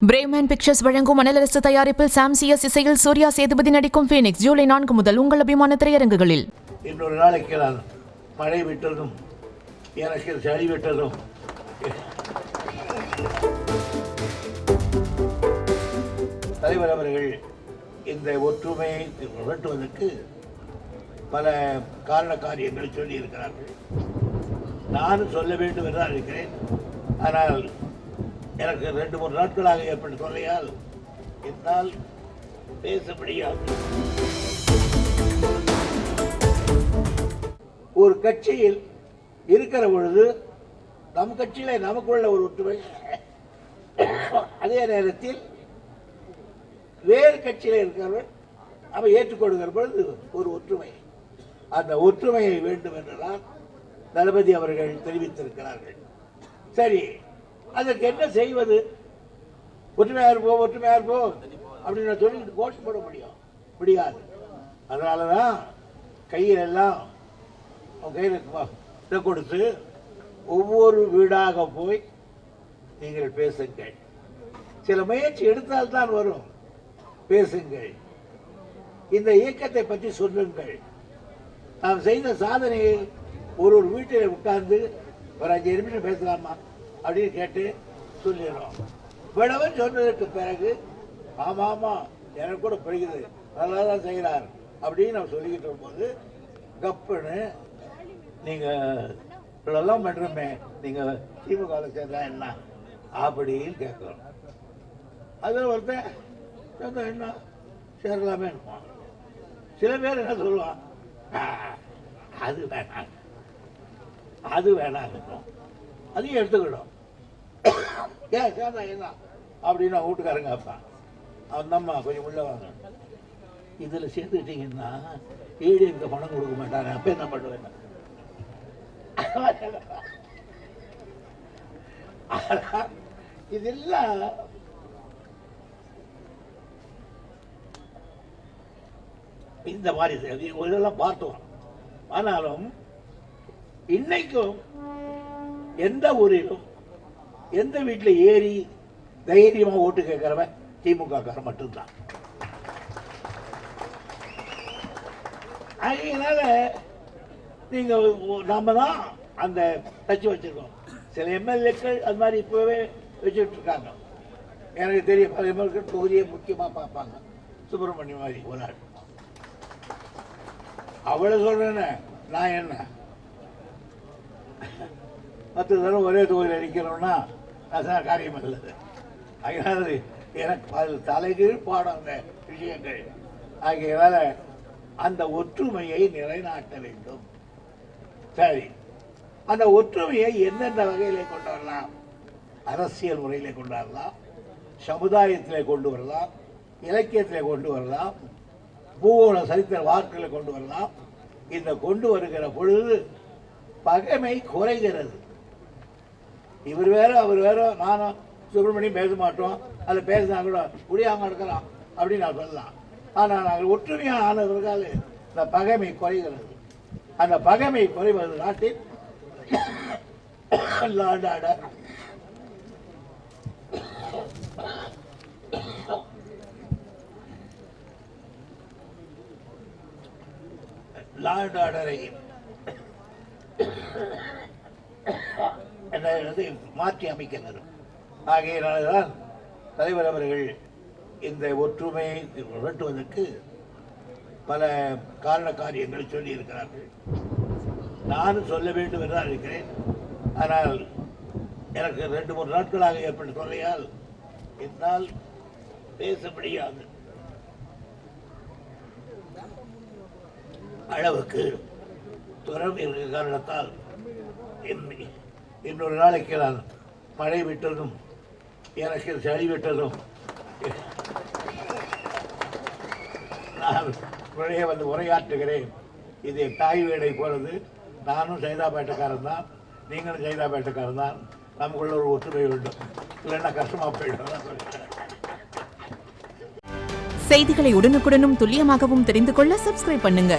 Bremen pictures வழங்கும் மணலரசு தயாரிப்பில் சாம் CS இசையில் சூர்யா சேதுபதி நடிக்கும் ஃபீனிக்ஸ் ஜூலை 4 முதல் உங்கள் அபிமான திரையரங்குகளில். இன்னொரு நாளைக்கு நான் மழை விட்டதும் எனக்கு சளி விட்டதும் தலைவர் அவர்கள் இந்த ஒற்றுமையை புரட்டுவதற்கு பல காரண காரியங்களை சொல்லியிருக்கிறார்கள். நானும் சொல்ல வேண்டும் என்றால் இருக்கிறேன். ஆனால் எனக்கு 2-3 நாட்களாக ஏற்பட்ட தொல்லையால் என்னால் பேச முடியாது. ஒரு கட்சியில் இருக்கிற பொழுது நம் கட்சியில நமக்குள்ள ஒரு ஒற்றுமை, அதே நேரத்தில் வேறு கட்சியில இருக்கிறவர்கள் அவ ஏற்றுக்கொள்கிற பொழுது ஒரு ஒற்றுமை, அந்த ஒற்றுமையை வேண்டும் என்றுதான் தளபதி அவர்கள் தெரிவித்திருக்கிறார்கள். சரி, அதற்கு என்ன செய்வது? ஒற்றுமையா இருப்போம் அப்படின்னு சொல்லிட்டு கோஷம் போட முடியாது. அதனாலதான் கையில் எல்லாம் கையில் கொடுத்து ஒவ்வொரு வீடாக போய் நீங்கள் பேசுங்கள். சில முயற்சி எடுத்தால்தான் வரும். பேசுங்கள், இந்த இயக்கத்தை பற்றி சொல்லுங்கள். நாம் செய்த சாதனையை ஒரு வீட்டில் உட்கார்ந்து ஒரு 5 நிமிஷம் பேசலாமா அப்படின்னு கேட்டு சொல்லிடுறோம். விடவன் சொன்னதற்கு பிறகு ஆமா எனக்கு கூட பிடிக்குது, நல்லா தான் செய்கிறார் அப்படின்னு நம்ம சொல்லிக்கிட்டு இருக்கும்போது கப்புன்னு நீங்க இதெல்லாம் பண்றோமே, நீங்க திமுக சேர்ந்தா என்ன அப்படின்னு கேட்கணும். அதில் ஒருத்தன் என்ன சேரலாமே இருப்பான். சில பேர் என்ன சொல்லுவான், அது வேணாம் இருக்கும், அதையும் எடுத்துக்கிடும். ஏன் சேர்ந்தா என்ன அப்படின்னு வீட்டுக்காரங்க வைப்பான். அவன் அம்மா கொஞ்சம் உள்ள வாங்க, இதில் சேர்த்துக்கிட்டீங்கன்னா ஏடிஎம்க்கு பணம் கொடுக்க மாட்டாங்க, அப்போ என்ன பண்ணுவேன்? இதெல்லாம் இந்த மாதிரி இதெல்லாம் பார்த்தோம். ஆனாலும் இன்னைக்கும் எந்த ஊரிலும் எந்த வீட்டில் ஏறி தைரியமா ஓட்டு கேட்கிறவன் திமுக காரன் மட்டும்தான். அதனால நீங்க நாம தான் அந்த தச்சு வச்சிருக்கோம். சில எம்எல்ஏக்கள் அது மாதிரி இப்பவே வச்சுட்டு இருக்காங்க. எனக்கு தெரியும், பல எம்எல்ஏ தொகுதியை முக்கியமா பார்ப்பாங்க. சுப்பிரமணியம் மாதிரி ஒரு ஆள், அவளை சொல்றேன்னு நான் என்ன 10 தடவை ஒரே தொகுதியில் நிற்கிறோம்னா அதுதான் காரியம் இல்லை. அதனால எனக்கு அது தலைகீழ் பாடம் அந்த விஷயங்கள். ஆகையினால அந்த ஒற்றுமையை நிலைநாட்ட வேண்டும். சரி, அந்த ஒற்றுமையை எந்தெந்த வகையிலே கொண்டு வரலாம்? அரசியல் முறையிலே கொண்டு வரலாம், சமுதாயத்திலே கொண்டு வரலாம், இலக்கியத்திலே கொண்டு வரலாம், பூகோள சரித்திர வாக்குகளை கொண்டு வரலாம். இந்த கொண்டு வருகிற பொழுது பகைமை குறைகிறது. இவர் வேற அவர் வேற, நானும் சுப்பிரமணியம் பேச மாட்டோம், அதில் பேசினா கூட முடியாம இருக்கலாம் அப்படின்னு நான் சொல்லலாம். ஆனால் நாங்கள் ஒற்றுமையாக ஆனவர்கள் இந்த பகைமை குறைகிறது. அந்த பகைமை குறைவது நாட்டில் லார்ட் ஆர்டரை மாற்றி அமைக்கிறது. ஆகையினால்தான் தலைவர் அவர்கள் இந்த ஒற்றுமையை புரட்டுவதற்கு பல காரண காரியங்களை சொல்லி இருக்கிறார்கள். நானும் சொல்ல வேண்டும் என்றால் இருக்கிறேன். ஆனால் எனக்கு 2-3 நாட்களாக ஏற்பட்ட தொல்லையால் என்னால் பேச முடியாது. அளவுக்கு துறம் இருக்கிற காரணத்தால் இன்னொரு நாளைக்கு நான் மழை விட்டதும் எனக்கு சளி விட்டதும் நான் உடனே வந்து உரையாற்றுகிறேன். இது தாய் வீடை போறது. நானும் சைதாப்பேட்டைக்காரன் தான், நீங்களும் சைதாப்பேட்டைக்காரன் தான். நமக்குள்ள ஒரு ஒற்றுமை வேண்டும், இல்லைன்னா கஷ்டமா போயிடும். செய்திகளை உடனுக்குடனும் துல்லியமாகவும் தெரிந்து கொள்ள சப்ஸ்கிரைப் பண்ணுங்க.